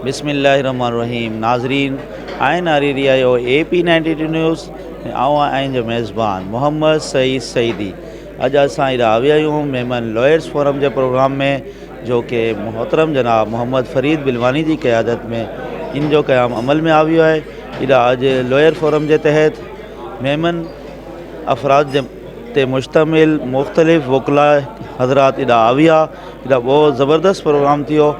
بسم اللہ الرحمن الرحیم. ناظرین آئین آریری آیو AP92 نیوز. آؤں آئین جو میزبان محمد سعید سعیدی. اج اساں اِدھا آوی آیوں مہمان لائرز فورم کے پروگرام میں جو کہ محترم جناب محمد فرید بلوانی کی قیادت میں ان جو قیام عمل میں آویو ہے. اِدھا اج لائر فورم کے تحت مہمان افراد تے مشتمل مختلف وکلا حضرات اِدھا آویا. اِدھا بہت زبردست پروگرام تھیو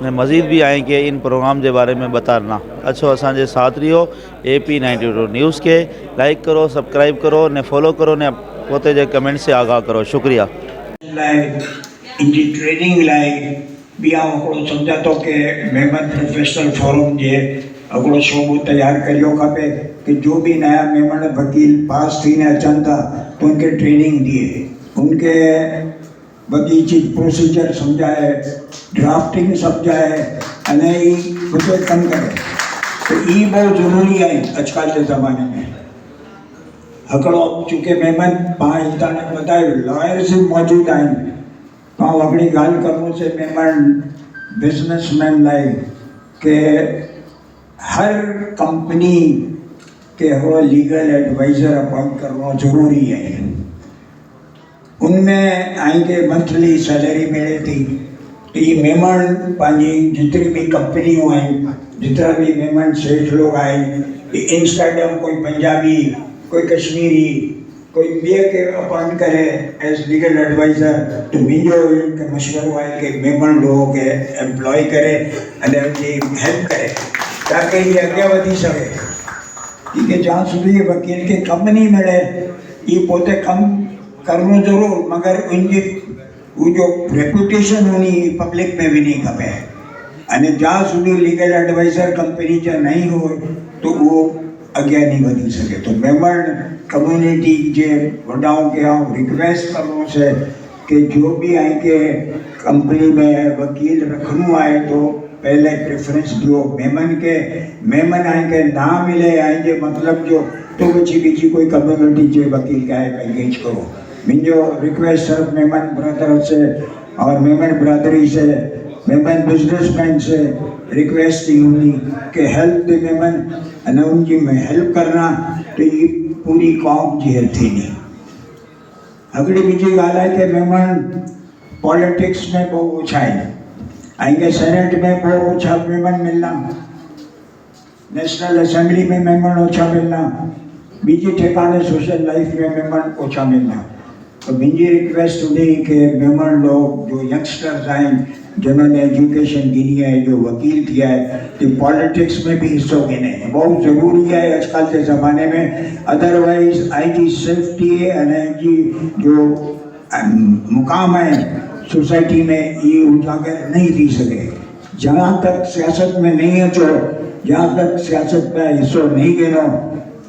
نے مزید بھی آئیں کہ ان پروگرام کے بارے میں بتانا. اچھو اساں ساتھ رہو AP92 نیوز کے. لائک کرو، سبسکرائب کرو نے فالو کرو نے پوتے جے کمنٹ سے آگاہ کرو. شکریہ. ان کی ٹریننگ لائے بھی آؤں سمجھا تو کہ مہمان پروفیشنل فورم جے اگلو شعبو تیار کریو کھپے کہ جو بھی نیا مہمان وکیل پاس تھی نے اچھن تھا تو ان کے ٹریننگ دیے، ان کے بڑی چیز پروسیجر سمجھائے، ڈرافٹنگ سمجھائے انہیں ہی بچے کم کرے. تو یہ بہت ضروری ہے آج کل کے زمانے میں. ہکڑو چونکہ مہمان پانچ انسان بتائے لائر سے موجود ہیں تو اپنی گال کرنے سے مہمان بزنس مین لائے کہ ہر کمپنی کے ہو لیگل ایڈوائزر اپوائنٹ کرنا ضروری ہے. ان میں آئیں کہ منتھلی سیلری ملے تھی تو یہ مہمان پانی جتنی بھی کمپنیوں ہیں جتنا بھی مہمان سیٹھ لوگ آئے انسٹاگرام کوئی پنجابی کوئی کشمیری کوئی بے کے اپوائنٹ کرے ایز لیگل ایڈوائزر تو مجھو ان کے مشورہ ہے کہ مہمان لوگوں کے امپلائی کرے اور ان کی ہیلپ کرے تاکہ یہ آگے ودی سکے. کیونکہ جہاں سدھی وکیل کے کم نہیں ملے یہ پوتے کم کرنا ضرور مگر ان کی وہ جو ریپوٹیشن ہونی پبلک میں بھی نہیں کھپے. یعنی جہاں سدھی لیگل ایڈوائزر کمپنی جو نہیں ہو تو وہ اگیا نہیں ودی سکے. تو ممبر کمیونٹی کے وڈاؤں کے ہاں ریکویسٹ کروں سے کہ جو بھی آئیں کہ کمپنی میں وکیل رکھنو آئے تو پہلے پریفرنس دیو مہمان کے. مہمان آئیں کہ نہ ملے آئیں کہ مطلب جو تو بچی بیچی کوئی کمیونٹی کے وکیل کا ہے انگیج کرو. مجھو ریکویسٹ صرف مہمان برادر سے اور مہمان برادری سے مہمان بزنس مین سے ریکویسٹ ہی ہونی کہ ہیلپ دے مہمان انہیں ان کی میں ہیلپ کرنا تو یہ پوری قوم کی ہیلپ تھی نہیں. اگلی بیجی گالا ہے کہ مہمان پولیٹکس میں بہت اچھا ہے آئیں گے سینٹ میں بہت اچھا مہمان ملنا، نیشنل اسمبلی میں مہمان اچھا ملنا، بیجی ٹھکانے سوشل لائف میں مہمان اچھا ملنا. تو میری ریکویسٹ ہوئی کہ مہمان لوگ جو ینگسٹرز ہیں جنہوں نے ایجوکیشن گنی ہے جو وکیل کیا ہے کہ پولیٹکس میں بھی حصہ گنے بہت ضروری ہے آج کل کے زمانے میں. Otherwise I G safety and I G جو مقام ہے سوسائٹی میں یہ اجاگر نہیں تھی سکے. جہاں تک سیاست میں نہیں اچو، جہاں تک سیاست میں حصہ نہیں گنو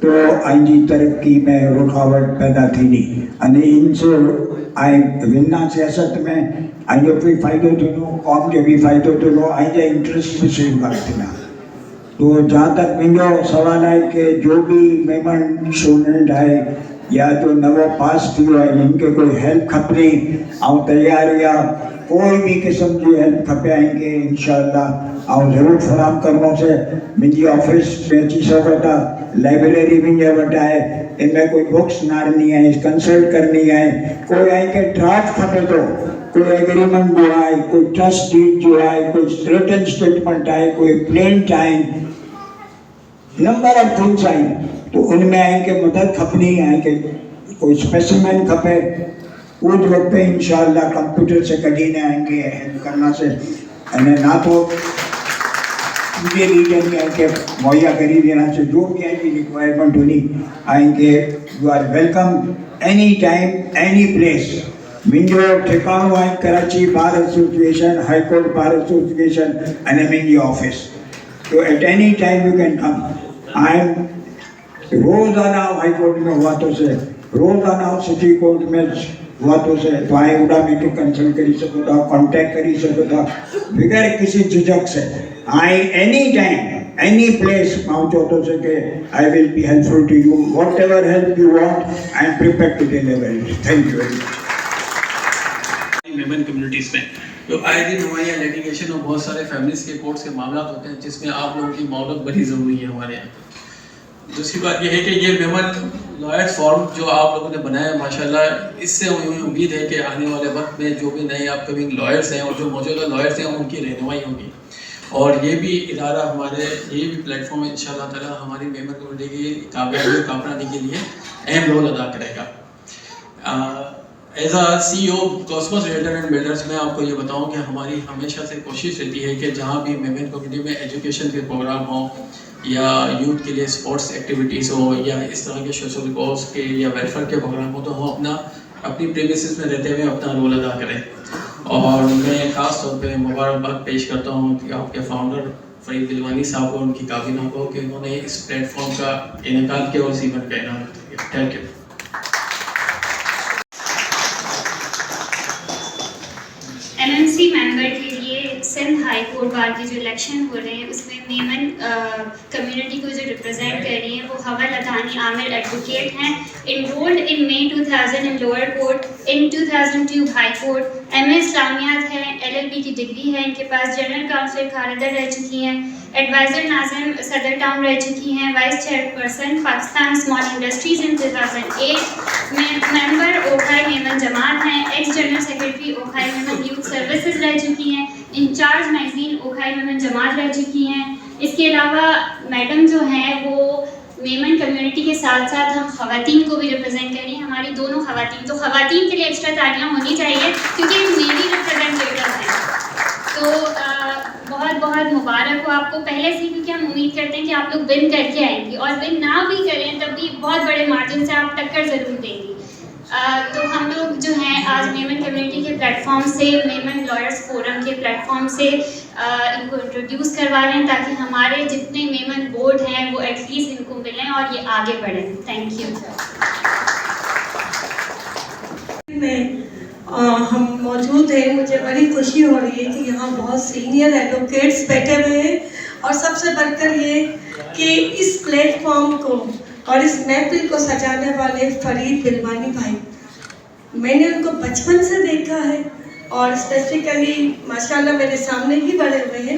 تو آئی جی ترقی میں رکاوٹ پیدا تھی نہیں. ان سے آئیں وننا سیاست میں آئیں جو بھی فائدہ تھنو قوم جو بھی فائدہ تھنو آئیں جو انٹرسٹ سیو کرتنا. تو جہاں تک مجھو سوال ہے کہ جو بھی مہمان اسٹوڈنٹ ہے یا جو نو پاس تھی ہے ان کے کوئی ہیلپ کھپنی آؤں تیار یا کوئی بھی قسم کی ہیلپ کھپے آئیں گے انشاءاللہ آؤں ضرور فراہم کرنے سے. مجھے آفس میں اچھی سکتا لائبریری بھی یہ وٹا ہے ان میں کوئی بکس نارنی ہے کنسلٹ کرنی ہے کوئی آئیں کہ ڈرافٹ کھپے تو کوئی ایگریمنٹ جو ہے کوئی ٹرسٹ ڈیڈ جو ہے کوئی ریٹن اسٹیٹمنٹ ہے کوئی پلینٹ ہے نمبر آف تھنگس آئیں تو ان میں آئیں کہ مدد کھپنی ہے کہ کوئی اسپیسیمن کھپے وہ جو وقت پہ انشاءاللہ کمپیوٹر سے کڈی نے آئیں گے ہیلپ کرنا سے انہیں نہ تو مجھے ریجن ہے کہ مہیا کری دینا سے جو بھی آئیں گی ریکوائرمنٹ ہونی آئیں گے you are welcome any time any place. منجو ٹھکانو ہے Karachi bar association high court bar association and منجی آفس تو at any time you can come. I am روزانہ ہائی کورٹ میں ہوا تو سے روزانہ سٹی کورٹ میں ہوا تو سے تو آئیں اڑا میں تو کنسلٹ کری سکو تھا کانٹیکٹ کری سکو تھا بغیر کسی جھجک سے. آئیں any time any place Mount Otto say I will be helpful to you whatever help you want I am prepared to deliver it. Thank you very much. Member communities میں تو آئے دن ہمارے یہاں لیٹیگیشن اور بہت سارے فیملیز کے courts کے معاملات ہوتے ہیں جس میں آپ لوگوں کی معاونت بڑی ضروری ہے ہمارے یہاں۔ دوسری بات یہ ہے کہ یہ میمن لائرز فورم جو آپ لوگوں نے بنایا ہے ماشاءاللہ، اس سے ہمیں امید ہے کہ آنے والے وقت میں جو بھی نئے اپ کمنگ لائرز ہیں اور جو موجودہ لائرز ہیں ان کی رہنمائی ہوگی، اور یہ بھی ادارہ ہمارے یہ بھی پلیٹ فارم ان شاء اللہ تعالیٰ ہماری میمن کمیونٹی کی کامیابی کامرانی کے لیے اہم رول ادا کرے گا۔ As a C O Cosmos realtor and builders میں آپ کو یہ بتاؤں کہ ہماری ہمیشہ سے کوشش رہتی ہے کہ جہاں بھی میمن کمیونٹی میں ایجوکیشن کے پروگرام ہوں یا یوتھ کے لیے اسپورٹس ایکٹیویٹیز ہو یا اس طرح کے سوشل کاز کے یا ویلفیئر کے پروگرام ہو، تو ہم اپنی پریمیسز میں رہتے ہوئے اپنا رول ادا کریں۔ اور میں خاص طور پہ مبارکباد پیش کرتا ہوں کہ آپ کے فاؤنڈر فرید دلوانی صاحب کو، ان کی کابینہ کو، کہ انہوں نے اس پلیٹ فارم کا انعقاد کیا اور اس ایونٹ کا انعقاد کیا۔ Thank you. MMC ممبر کے لیے سندھ ہائی کورٹ بار کے جو الیکشن ہو رہے ہیں اس میں میمن کمیونٹی کو جو ریپرزینٹ کر رہی ہیں وہ حوا لدھانی عامر ایڈوکیٹ ہیں، enrolled in May 2000 in lower court, in 2002 high court, M اے اسلامیات ہے، LLB کی ڈگری ہے ان کے پاس، جنرل کاؤنسلر خالدہ رہ چکی ہیں، ایڈوائزر ناظم صدر ٹاؤن رہ چکی ہیں، vice chairperson Pakistan small industries in 2008، member Okhai Memon Jamaat ہیں، ex general secretary Okhai Memon youth services رہ چکی ہیں، انچارج میگزین اوکھائی میمن جماعت رہ چکی ہیں۔ اس کے علاوہ میڈم جو ہیں وہ میمن کمیونٹی کے ساتھ ساتھ ہم خواتین کو بھی ریپرزینٹ کر رہی ہیں، ہماری دونوں خواتین، تو خواتین کے لیے ایکسٹرا تالیاں ہونی چاہیے کیونکہ میری ریپرزینٹیٹیو ہیں۔ تو بہت بہت مبارک ہو آپ کو پہلے سے، کیونکہ ہم امید کرتے ہیں کہ آپ لوگ ون کر کے آئیں گی، اور ون نہ بھی کریں تب بھی بہت بڑے مارجن سے آپ ٹکر ضرور دیں گی۔ تو ہم لوگ جو ہیں آج میمن کمیونٹی کے پلیٹ فارم سے، میمن لائرز فورم کے پلیٹ فارم سے ان کو انٹروڈیوس کروا رہے ہیں تاکہ ہمارے جتنے میمن بورڈ ہیں وہ ایٹ لیسٹ ان کو ملیں اور یہ آگے بڑھیں۔ Thank you. ہم موجود ہیں، مجھے بڑی خوشی ہو رہی ہے کہ یہاں بہت سینئر ایڈوکیٹس بیٹھے ہوئے ہیں، اور سب سے بڑھ کر یہ کہ اس پلیٹ فارم کو اور اس محفل کو سجانے والے فرید دلوانی بھائی، میں نے ان کو بچپن سے دیکھا ہے اور اسپیسیفکلی ماشاءاللہ میرے سامنے ہی بڑے ہوئے ہیں،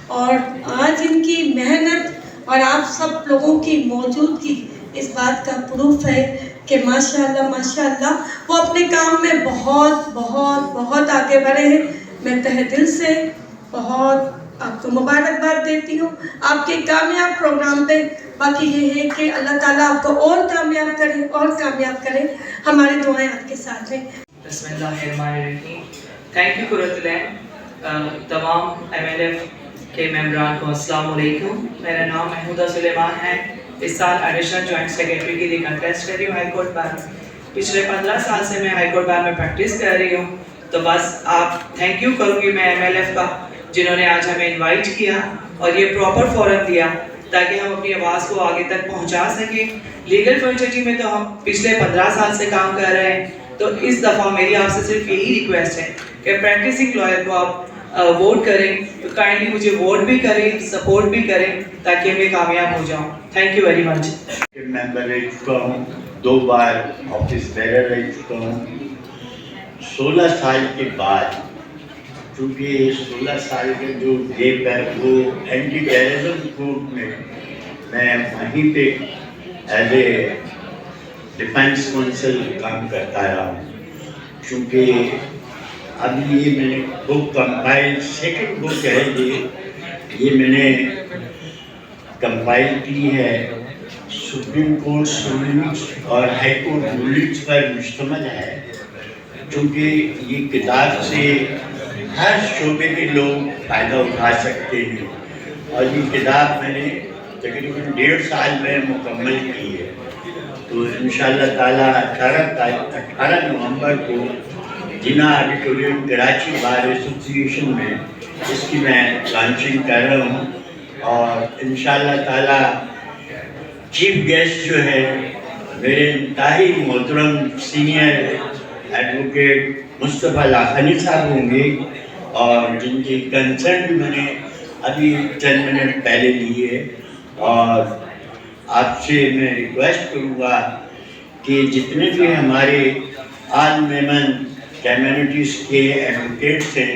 اور آج ان کی محنت اور آپ سب لوگوں کی موجودگی اس بات کا پروف ہے کہ ماشاءاللہ ماشاءاللہ وہ اپنے کام میں بہت بہت بہت آگے بڑھے ہیں۔ میں تہہ دل سے بہت آپ کو مبارکباد دیتی ہوں آپ کے کامیاب پروگرام پہ۔ باقی یہ ہے کہ اللہ تعالیٰ آپ کو اور کامیاب کرے اور کامیاب کرے، ہماری دعائیں آپ کے ساتھ ہیں۔ بسم اللہ الرحمن الرحیم۔ تھینک یو قرۃ العین۔ تمام MLF کے ممبران کو السلام علیکم۔ میرا نام محمودہ سلیمان ہے۔ اس سال ایڈیشنل جوائنٹ سیکرٹری کے لیے کنٹیسٹ کر رہی ہوں ہائی کورٹ بار میں۔ پچھلے 15 سال سے میں ہائی کورٹ بار میں پریکٹس کر رہی ہوں، تو بس آپ تھینک یو کروں گی میں MLF کا، جنہوں نے آج ہمیں انوائٹ کیا اور یہ پراپر فورم دیا تاکہ ہم اپنی آواز کو آگے تک پہنچا سکیں۔ لیگل فرنیچر میں تو ہم پچھلے 15 سال سے کام کر رہے ہیں، تو اس دفعہ میری آپ سے صرف یہی ریکویسٹ ہے کہ پریکٹسنگ لائر کو آپ ووٹ کریں، تو کائنڈلی مجھے ووٹ بھی کریں، سپورٹ بھی کریں تاکہ میں کامیاب ہو جاؤں۔ Thank you very much. Member رہ چکا ہوں، 2 بار آفس بیرر رہ چکا ہوں۔ 16 سال کے بعد، چونکہ 16 سال کا جو گیپ ہے وہ اینٹی ٹیررزم کورٹ میں وہیں پہ ایز اے ڈیفینس کونسل کام کرتا رہا ہوں۔ چونکہ اب یہ میں نے بک کمپائل، سیکنڈ بک ہے یہ میں نے کمپائل کی ہے، سپریم کورٹ رولنگس اور ہائی کورٹ رولنگس پر مشتمل ہے۔ چونکہ یہ کتاب سے ہر شعبے کے لوگ فائدہ اٹھا سکتے ہیں، اور یہ کتاب میں نے تقریباً 1.5 سال میں مکمل کی ہے۔ تو انشاءاللہ تعالیٰ 18 نومبر کو جنا آڈیٹوریم کراچی بار ایسوسیشن میں اس کی میں لانچنگ کر رہا ہوں، اور انشاءاللہ تعالیٰ چیف گیسٹ جو ہے میرے انتہائی محترم سینئر ایڈوکیٹ مصطفیٰ لاکھانی صاحب ہوں گے، اور جن کی کنسرن میں نے ابھی چند منٹ پہلے لی ہے۔ اور آپ سے میں ریکویسٹ کروں گا کہ جتنے بھی ہمارے آل میمن کمیونٹیز کے ایڈوکیٹس ہیں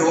2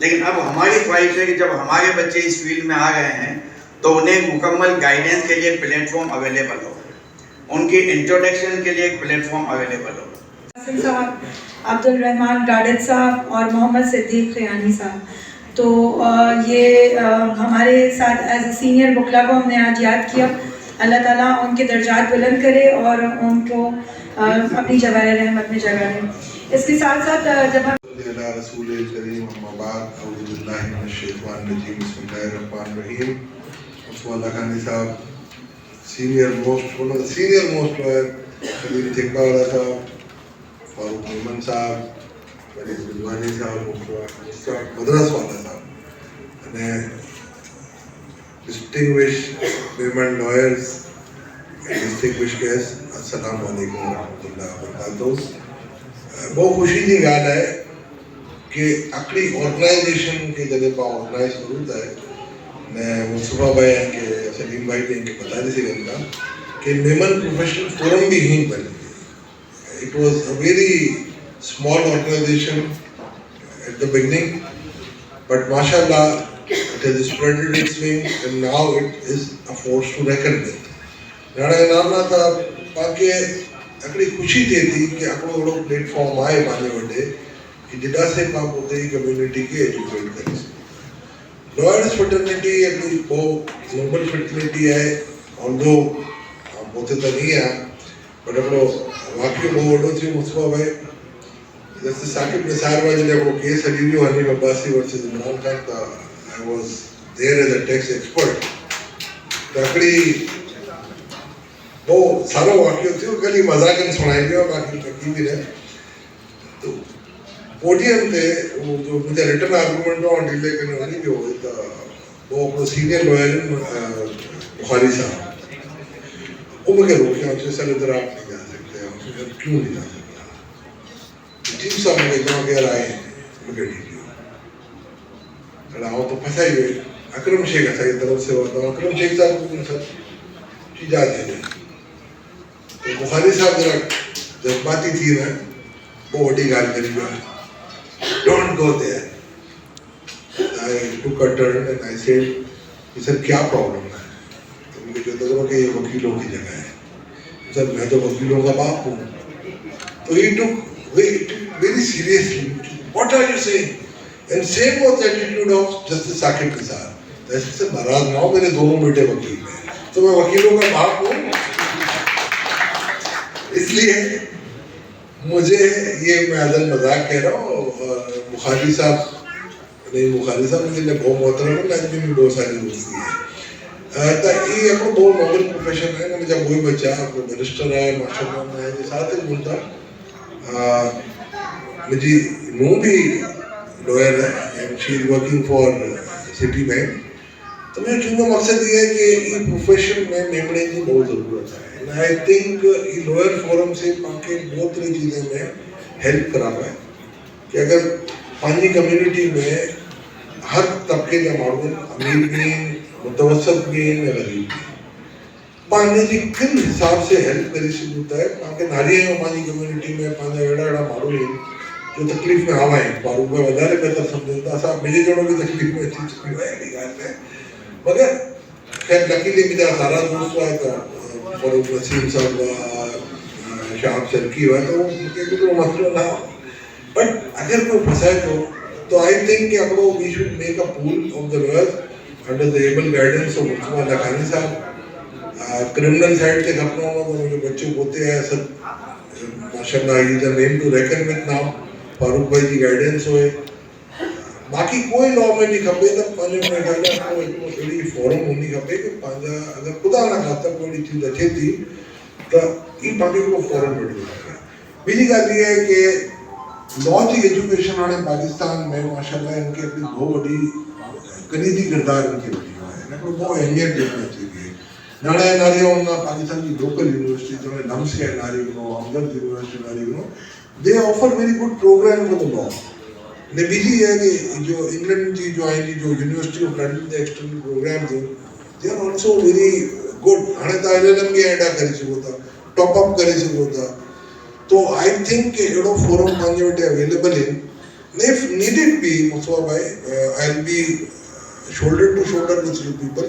لیکن اب ہماری خواہش ہے کہ جب ہمارے بچے اس فیلڈ میں آ گئے ہیں تو انہیں مکمل گائیڈنس کے لیے ایک پلیٹ فارم اویلیبل ہو, ان کی انٹروڈکشن کے لیے ایک پلیٹ فارم اویلیبل ہو. صاحب, عبد الرحمان گاڈت صاحب اور محمد صدیق خیانی صاحب, تو یہ ہمارے ساتھ ایز اے سینئر بکلا کو ہم نے آج یاد کیا. اللہ تعالیٰ ان کے درجات بلند کرے اور ان کو اپنی جواہر رحمت میں جگہ دے. اس کے ساتھ ساتھ جب ہم رسول کریم اما بعد, اعوذ باللہ من الشیطان الرجیم, بسم اللہ الرحمن الرحیم. عثمان لکھانی صاحب, سینئر موسٹ لوئر, خلیل تھکا والا صاحب, فاروق میمن صاحب, مریض بلوانی صاحب, مدرس والا صاحب, distinguished women lawyers, distinguished guests, السلام علیکم ورحمۃ اللہ وبرکاتہ. بہت خوشی کی گال ہے کہ اکڑی آرگنائزیشن کے جگہ پہ آرگنائز ضرورت ہے. میں مصطفیٰ بھائی ہیں کہ سلیم بھائی نے ان کے بتا دی سی گل کا کہ میمن پروفیشنل فورم بھی ہی بن گئی. It was a very small organisation at the beginning, but ماشاء اللہ it has spread its wings and now it is a force to reckon with. نانا کا نام نہ تھا باقی اکڑی خوشی تھی تھی کہ اکڑو بڑو پلیٹ فارم آئے بانے وڈے کہ جدا سے کام ہوتے ہی کمیونٹی کے ایجوکیٹ کرے. لائرز فٹرنیٹی اکڑی بہت نوبل فٹرنیٹی ہے, آلدو ہم ہوتے تو نہیں ہیں, بٹ اکڑو واقعی بہت وڈو تھی. مصطفیٰ بھائی جیسے ثاقب نثار بھائی جنہیں اکڑو کیس حلیلیو حنیف عباسی ورسز عمران خان تھا, I was there as a tax expert. تکڑی وہ سارا واقعہ تھی, وہ کلی مذاقن سنائی گیا, باقی تکی بھی رہے. تو پوڈیم پہ وہ جو مجھے ریٹن آرگومنٹ آن ڈیلے کرنے والی جو ہوئی تھا وہ اپنا سینئر لوئر بخاری صاحب, وہ مجھے روکے ان سے, سر ادھر آپ نہیں جا سکتے. کیوں نہیں جا سکتا؟ چیف صاحب مجھے جہاں کہہ رہے ہیں مجھے ٹھیک آؤ تو پھنسا ہی ہوئے. اکرم شیخ صاحب کی طرف سے ہوتا ہوں, اکرم شیخ صاحب کو سر چیزا دے دیں. تو بخاری صاحب ذرا جذباتی تھی نا, وہ وڈی گال کری گیا, don't go there. I took a turn and I said, سر کیا پرابلم ہے؟ تو مجھے کہتا تھا کہ یہ وکیلوں کی جگہ ہے. سر میں تو وکیلوں کا باپ ہوں. تو he took very seriously, what are you saying? And same was the attitude of Justice Saqib Nisar. ایسے سے ناراض نہ ہو, میرے دونوں بیٹے وکیل ہیں تو میں وکیلوں کا باپ ہوں. اس لیے مجھے یہ میں ازل مذاق کہہ رہا ہوں. بخاری صاحب نہیں, بخاری صاحب مجھے بہت محترم ہے, میں بھی بہت ساری دوستی ہے. تو یہ اپنا بہت نوبل پروفیشن ہے نا. مجھے کوئی بچہ منسٹر ہے ماشاء اللہ, میں یہ ساتھ ہی بولتا. مجھے نو بھی لوئر ہے and she is working for city bank. تو میرا چونکہ مقصد یہ ہے کہ یہ پروفیشن میں میمنے کی بہت ضرورت ہے. آئی تھنک یہ لوئر فورم سے پاکے بہت ساری چیزیں میں ہیلپ کرا ہے کہ اگر پانی کمیونٹی میں ہر طبقے کا معلوم, امیر بھی, متوسط بھی, غریب بھی, پانی کی کن حساب سے ہیلپ کری سی ہوتا ہے. پاکے ناری ہیں پانی کمیونٹی میں پانچ ایڑا معلوم جو تکلیف میں آوا ہے. فاروق میں وزارے بہتر سمجھتا صاحب مجھے جوڑوں کی تکلیف میں اچھی چکی ہوئے ہے نگاہ ہے. مگر خیر لکیلی میرا سارا دوست ہوا تھا, فاروق نسیم صاحب ہوا, شاہب شرکی ہوا, تو وہ مسئلہ نہ ہو. بٹ اگر کوئی پھنسائے تو آئی تھنک کہ اگر we should make a pool of the lawyers under the able guidance of Mustafa Lakhani sahib. Criminal side سے اپنا ہونا تو مجھے بچے ہوتے ہیں سب ماشاء اللہ, ہی از اے نیم ٹو ریکن وتھ ناؤ. فاروق بھائی کی گائیڈنس ہوئے, باقی کوئی لا میں نہیں کھپے تو پانچ میں اہڑی فورم ہونی کھپے کہ پانچا اگر خدا نہ کھاتا کوئی چیز اچھی تھی تو یہ پانچ کو فورم مل جائے. بیجی گل یہ ہے کہ لا کی ایجوکیشن والے پاکستان میں ماشاء اللہ ان کی اپنی بہت بڑی کلیدی کردار ان کی بڑی ہوا ہے, بہت اہمیت دینا چاہیے. ناڑے ناری ہونا پاکستان کی لوکل یونیورسٹی جو ہے نمس کے ناری گنو, ہمدرد یونیورسٹی ناری گنو, they offer very good program for the law. نے بیجی ہے کہ جو انگلینڈ کی جو آئی جو یونیورسٹی آف لنڈن کے ایکسٹرنل پروگرام تھے they are also very good. ہاں تو ایل ایل ایم کے ایڈا کری سکو تھا, ٹاپ اپ کری سکو تھا. تو آئی تھنک کہ اڑو فورم پانچ وٹے اویلیبل ہیں If needed be, Mustafa bhai, I'll be shoulder to shoulder with you people.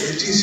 HEC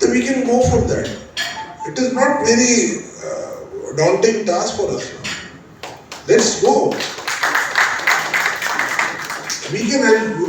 then we can go for that. It is not very daunting task for us. Let's go. We can help you.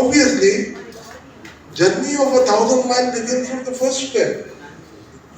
Obviously, journey of 1,000 miles begins from the first step.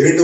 1.5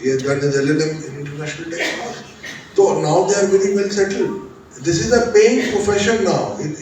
he has done his LLM in international tax. So now they are very well settled. This is a paying profession now.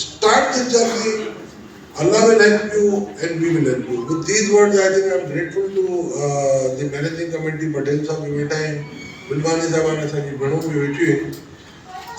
start this journey. Allah will help you and we will help you. With these words, I think I am grateful to the managing committee, Patel Sahab, Vimetai, Bilwani Sahab, and Sahib Banu Vivechi.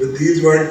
With these words,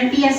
MPF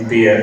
MPF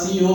CEO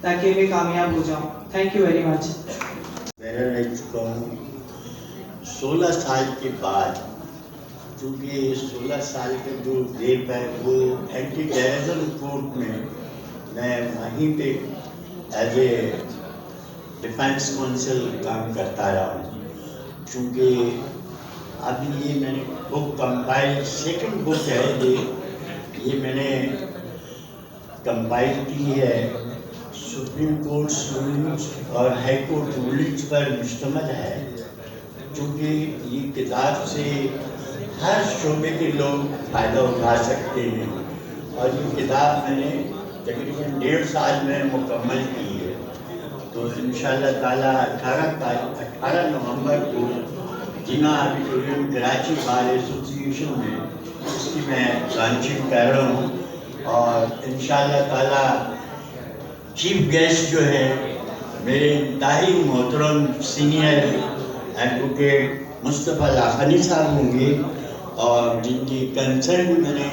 تاکہ میں کامیاب ہو جاؤں. Thank you very مچ. میں رہ چکا ہوں 16 سال کے بعد, کیونکہ 16 سال کا جو گیپ ہے وہ اینٹی ٹیررزم کورٹ میں وہیں پہ ایز اے ڈیفینس کونسل کام کرتا رہا ہوں. چونکہ ابھی یہ میں نے بک کمپائل, سیکنڈ بک ہے یہ میں نے کمپائل کی ہے. سپریم کورٹ رولنگس اور ہائی کورٹ رولنگس پر مشتمل ہے, چونکہ یہ کتاب سے ہر شعبے کے لوگ فائدہ اٹھا سکتے ہیں. اور یہ کتاب میں نے تقریباً 1.5 سال میں مکمل کی ہے. تو انشاءاللہ تعالیٰ 18 نومبر کو جنا آڈیٹوریم کراچی بار ایسوسیشن میں اس کی میں لانچنگ کر رہا ہوں. اور انشاءاللہ تعالیٰ چیف گیسٹ جو ہے میرے انتہائی محترم سینئر ایڈوکیٹ مصطفیٰ لاکھانی صاحب ہوں گے, اور جن کی کنسرن میں نے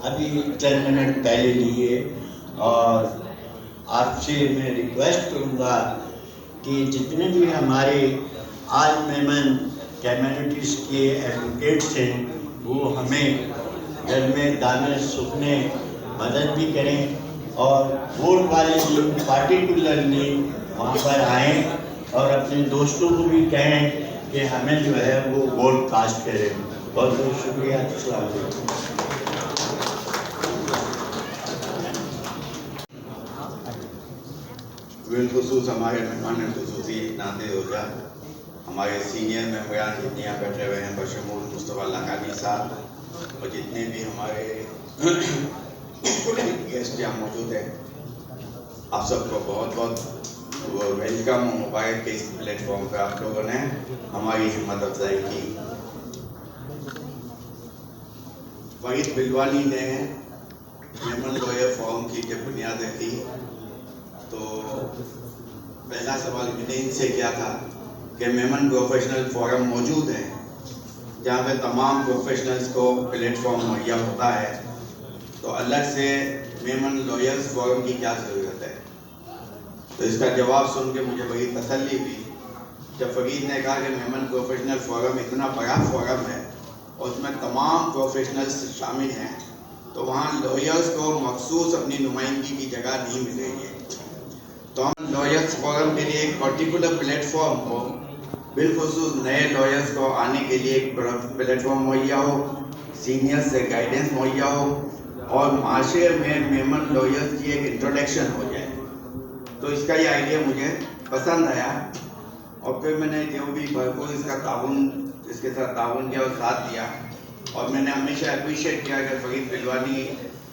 ابھی 10 منٹ پہلے لیے. اور آپ سے میں ریکویسٹ کروں گا کہ جتنے بھی ہمارے آل میمن کمیونٹیز کے ایڈوکیٹس ہیں وہ ہمیں گھر میں دانے سکھنے مدد بھی کریں, اور ووٹ والے دن پارٹیکولرلی وہاں پر آئیں اور اپنے دوستوں کو بھی کہیں کہ ہمیں جو ہے وہ ووٹ کاسٹ کریں. بہت بہت شکریہ. السلام علیکم. بالخصوص ہمارے مہمان خصوصی نادر ہوجا, ہمارے سینئر ممبران جتنے یہاں بیٹھے ہوئے ہیں بشمول مصطفیٰ لاکھانی صاحب, اور جتنے بھی ہمارے گیسٹ یہاں موجود ہیں, آپ سب کو بہت بہت ویلکم اور مبارک کہ اس پلیٹ فارم پہ آپ لوگوں نے ہماری ہمت افزائی کی. فرید بلوانی نے میمن لوئر فورم کی جب بنیاد رکھی تو پہلا سوال میں نے ان سے کیا تھا کہ میمن پروفیشنل فورم موجود ہے جہاں پہ تمام پروفیشنلز کو پلیٹ فارم مہیا ہوتا ہے, تو الگ سے میمن لوئرز فورم کی کیا ضرورت ہے. تو اس کا جواب سن کے مجھے بڑی تسلی ہوئی جب فرید نے کہا کہ میمن پروفیشنل فورم اتنا بڑا فورم ہے اور اس میں تمام پروفیشنلز شامل ہیں, تو وہاں لوئرز کو مخصوص اپنی نمائندگی کی جگہ نہیں ملے گی. تو ہم لوئرز فورم کے لیے ایک پرٹیکولر پلیٹ فارم کو, بالخصوص نئے لوئرز کو آنے کے لیے ایک پلیٹ فارم مہیا ہو, سینئر سے گائیڈنس مہیا ہو, اور معاشرے میں میمن لوئرز کی ایک انٹروڈکشن ہو جائے. تو اس کا یہ آئیڈیا مجھے پسند آیا, اور پھر میں نے جو بھی بھرپور اس کے ساتھ تعاون کیا اور ساتھ دیا. اور میں نے ہمیشہ اپریشیٹ کیا کہ فرید بلوانی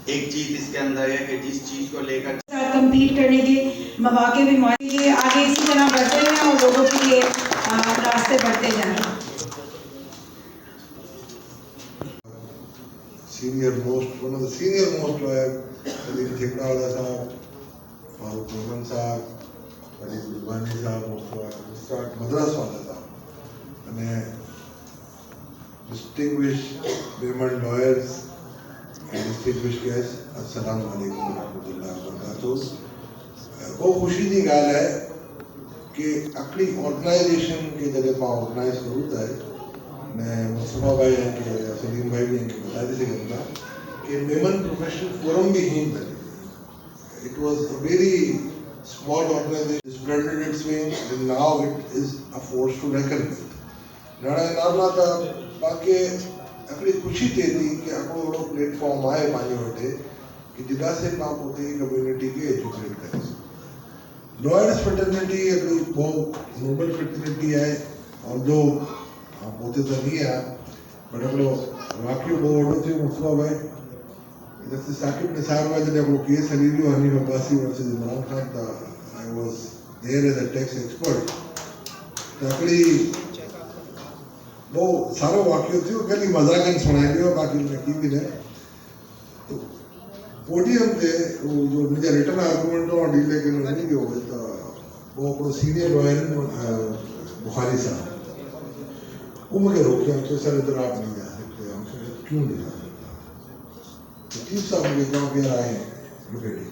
ایک چیز اس کے اندر ہے کہ جس چیز کو لے کر کمپیٹ کرنے کے مواقع بھی موجود ہیں, آگے اسی طرح بڑھتے رہیں اور لوگوں کے لیے راستے بڑھتے جائیں. Senior most one of the senior most lawyer Ali Thekrawala sahib, فاروق محمد صاحب, فرید بلوانی صاحب, مصطفیٰ مدرس والا صاحب, અને distinguished women lawyers and distinguished guests, السلام علیکم ورحمۃ اللہ وبرکاتہ. بہت خوشی کی گال ہے کہ اکڑی آرگنائزیشن کے جگہ پا آرگنائز کرتا ہے. میں مصطفیٰ بھائی ہیں کہ سلیم بھائی بھی ہیں کہ بتا دیتے کرتا کہ میمن پروفیشنل فورم بھی ہی تھا. It was a very small organization, spread its wings, and now it is a force to reckon with. نانا تھا باقی اکڑی خوشی تھی کہ اکڑو بڑو پلیٹ فارم آئے پانی وٹے کہ جدا سے پاپ ہوتے ہیں کمیونٹی کے ایجوکیٹ کرے. لوئرس فٹرنیٹی اکڑی بہت نوبل فٹرنیٹی ہے, اور جو آپ ہوتے تو نہیں ہے بٹ اکڑو واقعی بہت وڈو تھی. مصطفیٰ بھائی جیسے ثاقب نثار بھائی جب اکڑو کیس حلیلیو حنیف عباسی ورسز عمران خان تھا, I was there as a tax expert. تو اکڑی وہ سارا واقعہ تھی, وہ کلی مذاقن سنائی دی, اور باقی میں کی بھی نہیں. تو پوڈیم پہ وہ جو مجھے ریٹرن آرگومنٹوں اور ڈیل کے لیے نہیں ہوئے تو وہ اپنے سینئر لوئر بخاری صاحب وہ مجھے روکے, ہم سے سر ادھر آپ نہیں جا سکتے. ہم سے کیوں نہیں جا سکتا؟ تو چیف صاحب مجھے کہا کہ آئے look at it.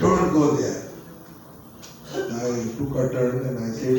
don't go there. I took a turn and I said,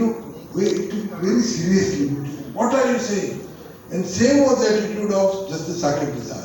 took very seriously. What are you saying? And same was the attitude of Justice Saqib Nisar.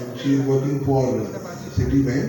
and she is working for City Bank.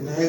And I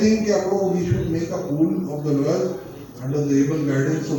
think we should make a pool of the lawyers under the able guidance of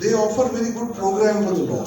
they offer very good program for the law.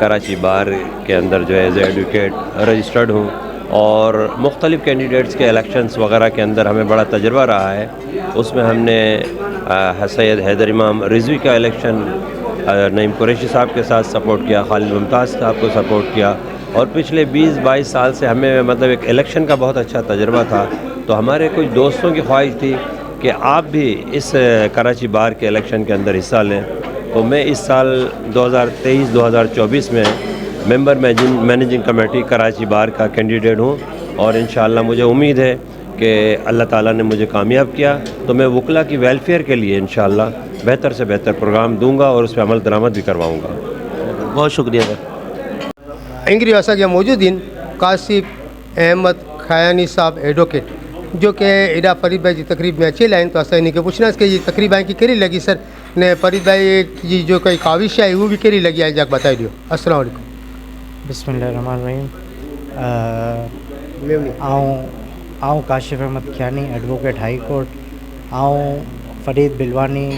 Karachi بار کے اندر جو ہے as a advocate registered ہوں، اور مختلف candidates کے elections وغیرہ کے اندر ہمیں بڑا تجربہ رہا ہے. اس میں ہم نے سید حیدر امام رضوی کا الیکشن نعیم قریشی صاحب کے ساتھ سپورٹ کیا، خالد ممتاز صاحب کو سپورٹ کیا، اور پچھلے 20-22 سال سے ہمیں مطلب ایک الیکشن کا بہت اچھا تجربہ تھا. تو ہمارے کچھ دوستوں کی خواہش تھی کہ آپ بھی اس کراچی بار کے الیکشن کے اندر حصہ لیں. تو میں اس سال 2023-2024 میں ممبر مینیجنگ کمیٹی کراچی بار کا کینڈیڈیٹ ہوں، اور انشاءاللہ مجھے امید ہے کہ اللہ تعالیٰ نے مجھے کامیاب کیا تو میں وکلا کی ویلفیئر کے لیے انشاءاللہ بہتر سے بہتر پروگرام دوں گا اور اس پہ عمل درآمد بھی کرواؤں گا. بہت شکریہ سر. اینگری اسا موجودین کاشف احمد خیانی صاحب ایڈوکیٹ جو کہ ایڈا فرید بھائی کی تقریب میں اچھی لائن تو اصل کے پوچھنا ہے کہ یہ تقریب کی کیری لگی سر نے فرید بھائی کی جو کوئی کاوش ہے وہ بھی کیری لگی ہے جاک بتائی دیو. السلام علیکم. بسم اللہ الرحمن الرحیم. آؤں Kashif Ahmed Khiani advocate high court. آؤں Farid Bilwani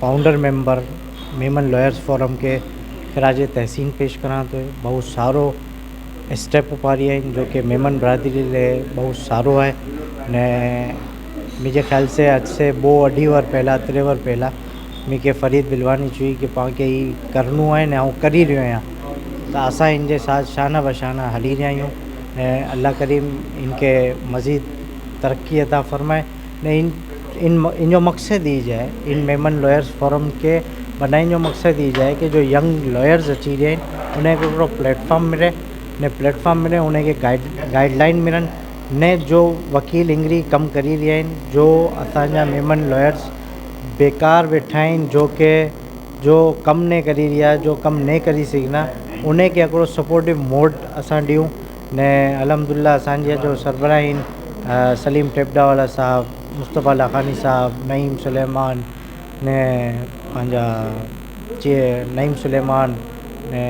founder member Memon lawyers forum کے خراج تحسین پیش کراں. تو بہت سارو اسٹیپ پاری ہیں جو کہ میمن برادری لے بہت سارو ہے نے مجھے خیال سے اج سے 2-2.5 ور پہلا 3 ور پہلا میرے فرید بلوانی چوئی کہ پاں کے ہی کرنو ہے نے کری رہے ہیں تو اساں ان کے ساتھ شانہ بشانہ ہلی رہی ہوں. اللہ کریم ان کے مزید ترقی عطا فرمائے. نے ان جو مقصد دی جائے ان میمن لائرز فورم کے بنائیں جو مقصد دی جائے کہ جو ینگ لائرز اچی رہے ہیں انہیں کو پلیٹ فارم ملے نے پلیٹ فارم ملے انہیں کے گائیڈ لائن ملن نے جو وکیل انگری کم کری رہا ہیں جو اساں میمن لائرز بیکار بیٹھا ہیں جو کہ جو کم نے کری رہا جو کم نہیں کری سکنا انہیں کے اکڑو سپورٹیو موڈ اساں ڈیوں نے. الحمدللہ اسانجا جو سربراہین سلیم ٹیپڈا والا صاحب، مصطفیٰ لاخانی صاحب، نعیم سلیمان نے پانجا نعیم سلیمان نے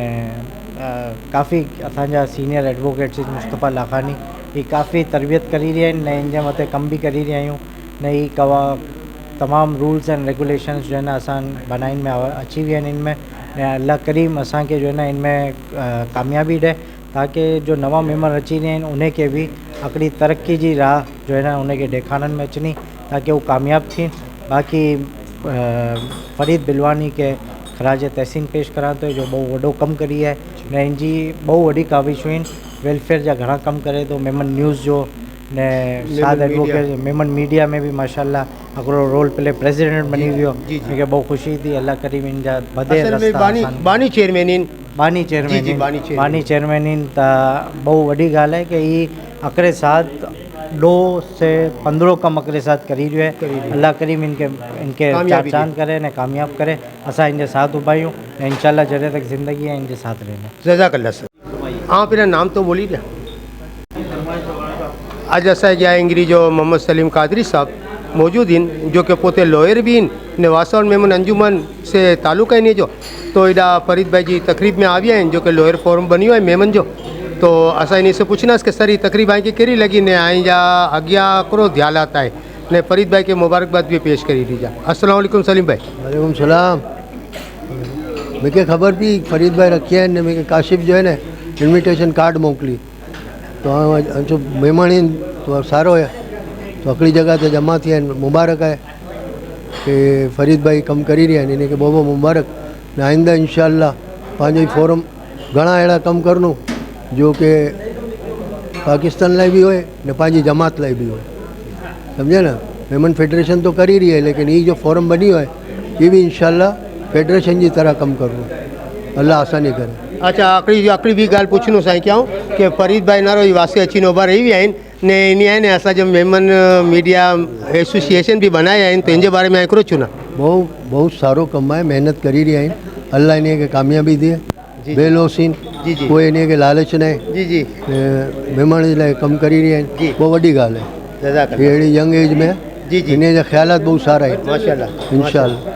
کافی اسانجا سینئر ایڈوکیٹ مصطفیٰ لاخانی یہ کافی تربیت کری رہے ہیں نے ان جے متے کم بھی کری رہا ہوں نے یہ تمام رولز اینڈ ریگولیشنز جو ہے نا آسان بنائن میں اچھی ہوئی ہیں ان میں. اللہ کریم اساں کے جو ہے نا ان میں کامیابی ڈے تاکہ جو نواں ممبر اچی رہے ہیں انہیں کے بھی اکڑی ترقی جی راہ جو ہے نا انہیں کے ڈیکھانن میں اچنی تاکہ وہ کامیاب تھیں. باقی فرید بلوانی کے خراج تحسین پیش کراں تو جو بہت وڈو کم کری ہے نے ان جی بہت وڈی کاوش ہوئی ویلفیئر جا گھنا کم کرے. تو میمن نیوز جو نے ساتھ ایڈوکیٹ میمن میڈیا میں بھی ماشاءاللہ اکڑو رول پلے پریزیڈنٹ بنی ہوئی ہو مجھے بہت خوشی تھی. اللہ کریم ان جا بدے بانی چیئرمینین بانی چیئرمینین تا بہت وڈی گال ہے کہ یہ اکڑے ساتھ 2 سے 15 کم اکڑے ساتھ کری رہے ہے. اللہ کریم ان کے چار چاند کرے نے کامیاب کرے. اساں ان کے ساتھ ابھائیوں انشاءاللہ جڑے تک زندگی ہے ان کے ساتھ رہنا. جزاک اللہ سر. آپ اپنا نام تو بولی دیا. آج ایسا گیا انگری جو محمد سلیم قادری صاحب موجود ہیں جو کہ پوتے لوئر بھی ہیں نواسا اور میمن انجمن سے تعلق ہے نہیں جو تو اڈا فرید بھائی جی تقریب میں آویا ہیں جو کہ لوئر فورم بنی ہوا ہے میمن جو. تو اسا انہیں سے پوچھنا ہے کہ سر یہ تقریب آئیں کہ کری لگی نے آئیں جا اگیا کرو دھیالات آئے نے فرید بھائی کے مبارکباد بھی پیش کری دی جا. السلام علیکم سلیم بھائی. وعلیکم السلام. مجھے خبر بھی فرید بھائی رکھی ہے نے مجھے کاشف جو ہے نا انویٹیشن کارڈ موکلی تو مہمان تو سارو ہے تو اکڑی جگہ تے جمع تھی ہیں مبارک ہے کہ فرید بھائی کم کری رہے ہیں انہیں کہ بہت مبارک نے آئندہ انشاءاللہ پانچ فورم گھنا اڑا کم کرنو جو کہ پاکستان لائے بھی ہوئے نے پانچ جماعت لائے بھی ہوئے سمجھے نا. میمن فیڈریشن تو کر ہی رہی ہے لیکن یہ جو فورم بنی ہوئے یہ بھی انشاءاللہ فیڈریشن کی طرح کم کروں. اللہ آسانی کرے. اچھا آکڑی بھی گال پوچھنو سائیں کیا ہوں کہ فرید بھائی نارو یہ واسطے اچھی نوبہ رہی بھی آئیں نے انہیں آئیں ایسا جب میمن میڈیا ایسوسیشن بھی بنائے آئیں تو ان کے بارے میں آئیں کرو چنا بہت سارو کم ہے محنت کری رہی آئیں. اللہ انہیں کے کامیابی دیے بے لوسین کوئی انہیں کے لالچ نہیں مہمان لائے کم کری رہی آئیں بہت وڈی گال ہے. یہ ینگ ایج میں انہیں کے خیالات بہت سارا ہے ماشاءاللہ انشاءاللہ.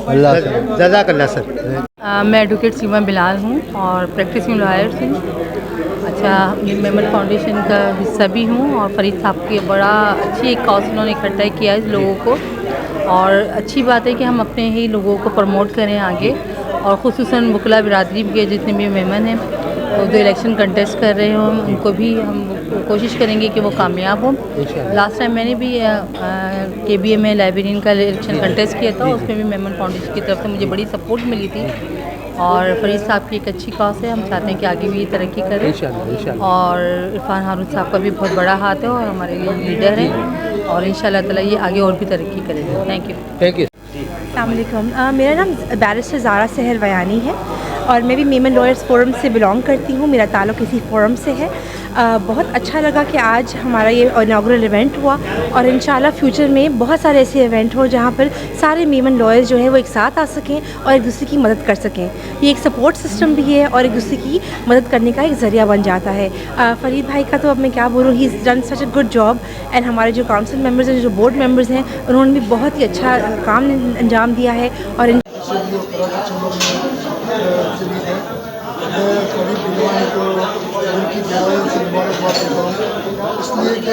اللہ جزاک اللہ سر. میں ایڈوکیٹ سیما بلال ہوں اور پریکٹسنگ لائر ہوں. اچھا میمن فاؤنڈیشن کا حصہ بھی ہوں اور فرید صاحب کی بڑا اچھی ایک کاز انہوں نے اکٹھا کیا ہے لوگوں کو اور اچھی بات ہے کہ ہم اپنے ہی لوگوں کو پروموٹ کریں آگے اور خصوصاً وکلا برادری کے جتنے بھی ممبر ہیں وہ جو الیکشن کنٹیسٹ کر رہے ہوں ان کو بھی ہم کوشش کریں گے کہ وہ کامیاب ہوں. لاسٹ ٹائم میں نے بھی KBA میں لائبریرین کا الیکشن کنٹیسٹ کیا تھا, اس میں بھی میمن فاؤنڈیشن کی طرف سے مجھے بڑی سپورٹ ملی تھی. اور فرید صاحب کی ایک اچھی کاز ہے, ہم چاہتے ہیں کہ آگے بھی یہ ترقی کریں. اور عرفان ہارون صاحب کا بھی بہت بڑا ہاتھ ہے اور ہمارے لیڈر ہیں, اور ان شاء اللہ تعالیٰ یہ آگے اور بھی ترقی کریں گے. Thank you. السلام علیکم. میرا نام بیرسٹر زارا سحر ویانی ہے اور میں بھی میمن لائرز فورم سے بلانگ کرتی ہوں. میرا تعلق اسی فورم سے ہے. بہت اچھا لگا کہ آج ہمارا یہ اناگرل ایونٹ ہوا, اور انشاءاللہ فیوچر میں بہت سارے ایسے ایونٹ ہوں جہاں پر سارے میمن لائرز جو ہیں وہ ایک ساتھ آ سکیں اور ایک دوسرے کی مدد کر سکیں. یہ ایک سپورٹ سسٹم بھی ہے اور ایک دوسرے کی مدد کرنے کا ایک ذریعہ بن جاتا ہے. فرید بھائی کا تو اب میں کیا بولوں, he is done such a good job. And ہمارے جو کاؤنسل ممبرز ہیں, جو بورڈ ممبرز ہیں, انہوں نے بھی بہت ہی اچھا کام انجام دیا ہے. اور میں فرید بلوانی کو ان کی جگہ سے مبارکباد دیتا ہوں, اس لیے کہ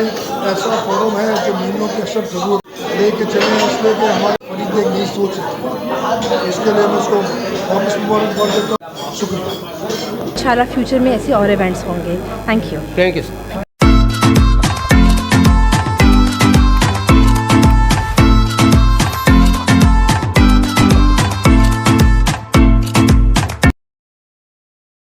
ایسا فورم ہے جو میمنوں کی اکثر ضرورت لے کے چلیں, اس لیے کہ ہمارے فرید ایک نئی سوچ ہے, اس کے لیے میں اس کو واپس مبارکباد دیتا ہوں. شکریہ. انشاءاللہ فیوچر میں ایسے اور ایونٹس ہوں گے. Thank you.